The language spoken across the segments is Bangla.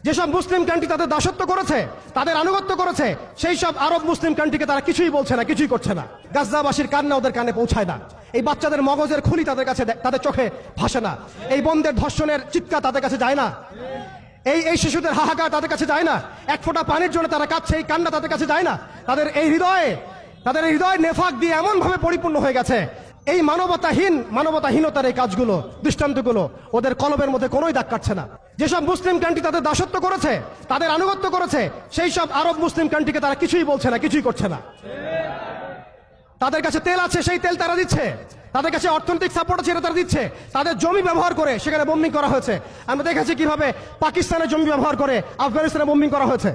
যেসব মুসলিম কান্ট্রি তাদের দাসত্ব করেছে, তাদের আনুগত্য করেছে, সেই সব আরব মুসলিম কান্ট্রিকে তারা কিছুই বলছে না, কিছুই করছে না। গাজ্জাবাসীর কান্না ওদের কানে পৌঁছায় না। এই বাচ্চাদের মগজের খুলি তাদের কাছে, তাদের চোখে ভাসে না। এই বোনদের ধর্ষণের চিৎকার তাদের কাছে যায় না। এই শিশুদের হাহাকার তাদের কাছে যায় না। এক ফোঁটা পানির জন্য তারা কাঁদছে, এই কান্না তাদের কাছে যায় না। তাদের এই হৃদয় নেফাক দিয়ে এমন ভাবে পরিপূর্ণ হয়ে গেছে, এই মানবতাহীনতার এই কাজগুলো, দৃষ্টান্তগুলো ওদের কলবের মধ্যে কোনোই দাগ কাটছে না। যেসব মুসলিম কান্ট্রি তাদের দাসত্ব করেছে, তাদের আনুগত্য করেছে, সেই সব আরব মুসলিম কান্ট্রিকে তারা কিছুই বলছে না, কিছুই করছে না। তাদের কাছে তেল আছে, সেই তেল তারা দিচ্ছে। তাদের কাছে অর্থনৈতিক সাপোর্ট আছে, এটা তারা দিচ্ছে। তাদের জমি ব্যবহার করে সেখানে বোম্বিং করা হয়েছে। আমরা দেখেছি কিভাবে পাকিস্তানের জমি ব্যবহার করে আফগানিস্তানে বোম্বিং করা হয়েছে।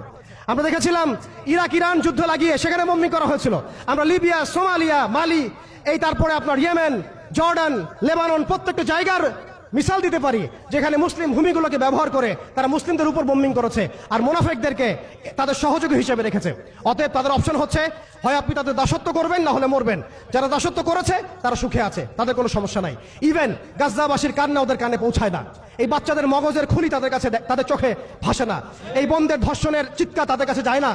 আমরা দেখেছিলাম ইরাক ইরান যুদ্ধ লাগিয়ে সেখানে বোম্বিং করা হয়েছিল। আমরা লিবিয়া, সোমালিয়া, মালি, এই তারপরে আপনার ইয়েমেন, জর্ডান, লেবানন, প্রত্যেকটা জায়গার মিসাল দিতে পারি যেখানে মুসলিম ভূমিগুলোকে ব্যবহার করে তারা মুসলিমদের উপর বোম্বিং করেছে আর মুনাফিকদেরকে তাদের সহযোগী হিসেবে রেখেছে। অতএব তাদের অপশন হচ্ছে, হয় আপনি তাদের দাসত্ব করবেন, না হলে মরবেন। যারা দাসত্ব করেছে তারা সুখে আছে, তাদের কোনো সমস্যা নাই। ইভেন গাজ্জাবাসীর কান্না ওদের কানে পৌঁছায় না। এই বাচ্চাদের মগজের খুলি তাদের কাছে, তাদের চোখে ভাসে না। এই বোনদের ধর্ষণের চিৎকার তাদের কাছে যায় না।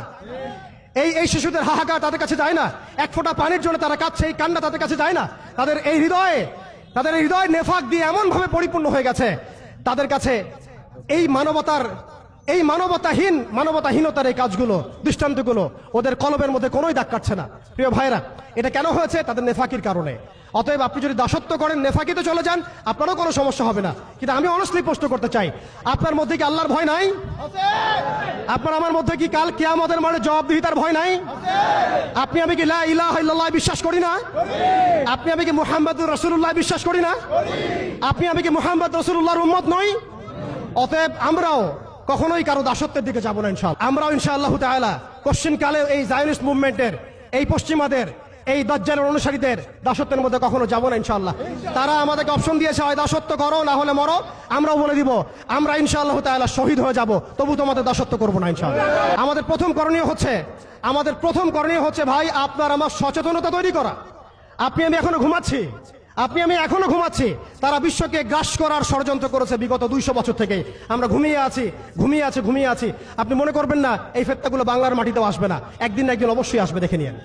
এই শিশুদের হাহাকার তাদের কাছে যায় না। এক ফোঁটা পানির জন্য তারা কাঁদছে, এই কান্না তাদের কাছে যায় না। তাদের এই হৃদয় নেফাক দিয়ে এমন ভাবে পরিপূর্ণ হয়ে গেছে, তাদের কাছে এই মানবতাহীনতার এই কাজগুলো, দৃষ্টান্তগুলো ওদের কলবের মধ্যে কোনোই দাগ কাটছে না। প্রিয় ভাইরা, এটা কেন হয়েছে? তাদের নেফাকির কারণে। অতএব আপনি যদি দাসত্ব করেন, নেফাকিতে চলে যান, আপনারও কোনো সমস্যা হবে না। কিন্তু আমি অনেস্টলি প্রশ্ন করতে চাই, আপনার মধ্যে কি আল্লাহর ভয় নাই? আপনার আমার মধ্যে কি কাল কিয়ামতের মাঠে জবাবদিহিতার ভয় নাই? আপনি আমি কি লা ইলাহা ইল্লাল্লাহ বিশ্বাস করি না? আপনি আমি কি মুহাম্মদুর রাসূলুল্লাহ বিশ্বাস করি না? আপনি আমি কি মুহাম্মদ রাসূলুল্লাহর উম্মত নই? অতএব আমরাও কখনোই কারো দাসত্বের দিকে যাব না ইনশাআল্লাহ। আমরাও ইনশাআল্লাহ তাআলা কোশ্চেন কালে এই জায়নিস্ট মুভমেন্টের, এই পশ্চিমাদের, এই দাজ্জালের অনুসারীদের দাসত্বের মধ্যে কখনো যাব না ইনশাআল্লাহ। তারা আমাদেরকে অপশন দিয়েছে, হয় দাসত্ব করো, না হলে মরো। আমরাও বলে দিব, আমরা ইনশাআল্লাহ তাআলা শহীদ হয়ে যাব, তবু তোমাদের দাসত্ব করবো না ইনশাআল্লাহ। আমাদের প্রথম করণীয় হচ্ছে ভাই, আপনার আমার সচেতনতা তৈরি করা। আপনি আমি এখনো ঘুমাচ্ছি। তারা বিশ্বকে গ্রাস করার ষড়যন্ত্র করেছে বিগত 200 বছর থেকে। আমরা ঘুমিয়ে আছি। আপনি মনে করবেন না এই ফেতনাগুলো বাংলার মাটিতেও আসবে না। একদিন অবশ্যই আসবে, দেখে নিন।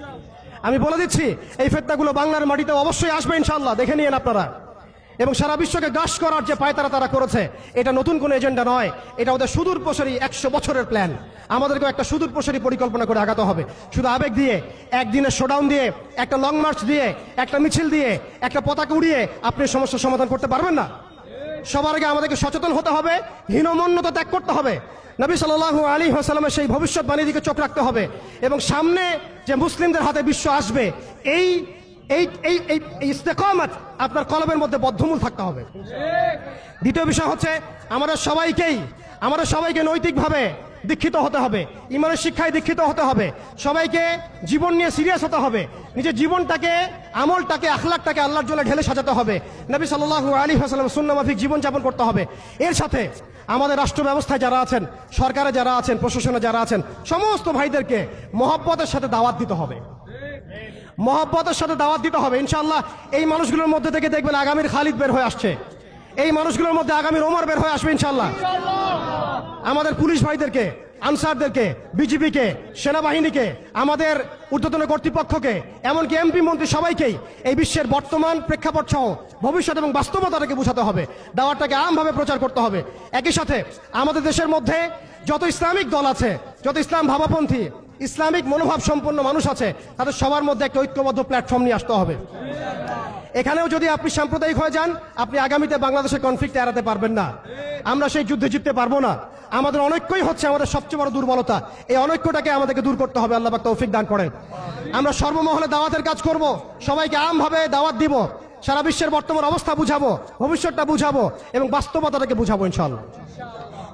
আমি বলে দিচ্ছি, এই ফেতনাগুলো বাংলার মাটিতেও অবশ্যই আসবে ইনশাআল্লাহ, দেখে নিন আপনারা। এবং সারা বিশ্বকে গ্রাস করার যে পায়তারা তারা করেছে, এটা নতুন কোনো এজেন্ডা নয়, এটা ওদের সুদূর প্রসারী 100 বছরের প্ল্যান। আমাদেরকেও একটা সুদূর প্রসারী পরিকল্পনা করে আগাতে হবে। শুধু আবেগ দিয়ে, একদিনের শোডাউন দিয়ে, একটা লং মার্চ দিয়ে, একটা মিছিল দিয়ে, একটা পতাকা উড়িয়ে আপনি সমস্যার সমাধান করতে পারবেন না। সবার আগে আমাদেরকে সচেতন হতে হবে, হীনমন্যতা ত্যাগ করতে হবে, নবী সাল্লাল্লাহু আলাইহি ওয়াসাল্লামের সেই ভবিষ্যৎবাণীর দিকে চোখ রাখতে হবে, এবং সামনে যে মুসলিমদের হাতে বিশ্ব আসবে, এই ইস্তেকামত আপনার কলবের মধ্যে বদ্ধমূল থাকতে হবে। দ্বিতীয় বিষয় হচ্ছে, আমাদের সবাইকে নৈতিকভাবে দীক্ষিত হতে হবে, ইমানের শিক্ষায় দীক্ষিত হতে হবে। সবাইকে জীবন নিয়ে সিরিয়াস হতে হবে। নিজের জীবনটাকে, আমলটাকে, আখলাকটাকে আল্লাহর জন্য ঢেলে সাজাতে হবে। নবী সাল্লাল্লাহু আলাইহি ওয়াসাল্লাম সুন্নাহ মাফিক জীবনযাপন করতে হবে। এর সাথে আমাদের রাষ্ট্র ব্যবস্থায় যারা আছেন, সরকারে যারা আছেন, প্রশাসনে যারা আছেন, সমস্ত ভাইদেরকে মহব্বতের সাথে দাওয়াত দিতে হবে। ইনশাআল্লাহ এই মানুষগুলোর মধ্যে থেকে দেখবেন আগামীর খালিদ বের হয়ে আসছে। এই মানুষগুলোর মধ্যে আগামীর ওমর বের হয়ে আসবে ইনশাআল্লাহ। আমাদের পুলিশ ভাইদেরকে, আনসারদেরকে, বিজিবিকে, সেনাবাহিনীকে, আমাদের ঊর্ধ্বতন কর্তৃপক্ষকে, এমনকি এমপি মন্ত্রী সবাইকেই এই বিশ্বের বর্তমান প্রেক্ষাপট সহ ভবিষ্যৎ এবং বাস্তবতাটাকে বোঝাতে হবে। দাওয়াতটাকে আমভাবে প্রচার করতে হবে। একই সাথে আমাদের দেশের মধ্যে যত ইসলামিক দল আছে, যত ইসলাম ভাবাপন্থী, ইসলামিক মনোভাব সম্পন্ন মানুষ আছে, তাদের সবার মধ্যে একটা ঐক্যবদ্ধ প্ল্যাটফর্ম নিয়ে আসতে হবে। এখানেও যদি আপনি সাম্প্রদায়িক হয়ে যান, আপনি আগামীতে বাংলাদেশের কনফ্লিক্ট এড়াতে পারবেন না। আমরা সেই যুদ্ধে জিততে পারবো না। আমাদের অনৈক্যই হচ্ছে আমাদের সবচেয়ে বড় দুর্বলতা। এই অনৈক্যটাকে আমাদেরকে দূর করতে হবে। আল্লাহ পাক তৌফিক দান করেন। আমরা সর্বমহলে দাওয়াতের কাজ করব, সবাইকে আমভাবে দাওয়াত দিব, সারা বিশ্বের বর্তমান অবস্থা বুঝাবো, ভবিষ্যৎটা বুঝাবো এবং বাস্তবতাটাকে বুঝাবো ইনশাআল্লাহ।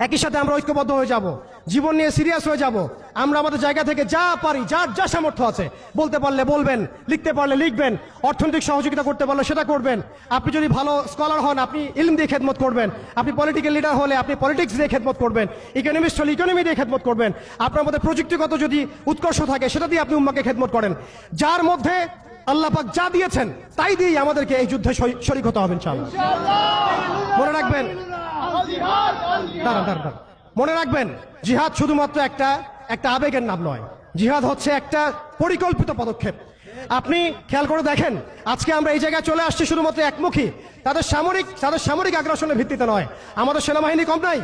একই সাথে আমরা ঐক্যবদ্ধ হয়ে যাব, জীবন নিয়ে সিরিয়াস হয়ে যাব। আমরা আমাদের জায়গা থেকে যা পারি, যার যা সামর্থ্য আছে, বলতে পারলে বলবেন, লিখতে পারলে লিখবেন, অর্থনৈতিক সহযোগিতা করতে পারলে সেটা করবেন। আপনি যদি ভালো স্কলার হন, আপনি ইলম দিয়ে খেদমত করবেন। আপনি পলিটিক্যাল লিডার হলে আপনি পলিটিক্স দিয়ে খেদমত করবেন। ইকোনমিস্ট হলে ইকোনমি দিয়ে খেদমত করবেন। আপনার মধ্যে প্রযুক্তিগত যদি উৎকর্ষ থাকে, সেটা দিয়ে আপনি উম্মাকে খেদমত করেন। যার মধ্যে আল্লাহ পাক যা দিয়েছেন তাই দিয়েই আমাদেরকে এই যুদ্ধে শরীক হতে হবে ইনশাআল্লাহ। মনে রাখবেন, দাঁড়ান, মনে রাখবেন, জিহাদ শুধুমাত্র একটা আবেগের নাম নয়, জিহাদ হচ্ছে একটা পরিকল্পিত পদক্ষেপ। আপনি খেয়াল করে দেখেন, আজকে আমরা এই জায়গায় চলে আসছি শুধুমাত্র একমুখী, তাদের সামরিক আগ্রাসনের ভিত্তিতে নয়। আমাদের সেনাবাহিনী কম নাই,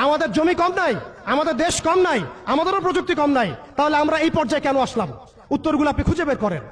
আমাদের জমি কম নাই, আমাদের দেশ কম নাই, আমাদেরও প্রযুক্তি কম নাই। তাহলে আমরা এই পর্যায়ে কেন আসলাম? উত্তরগুলো আপনি খুঁজে বের করেন।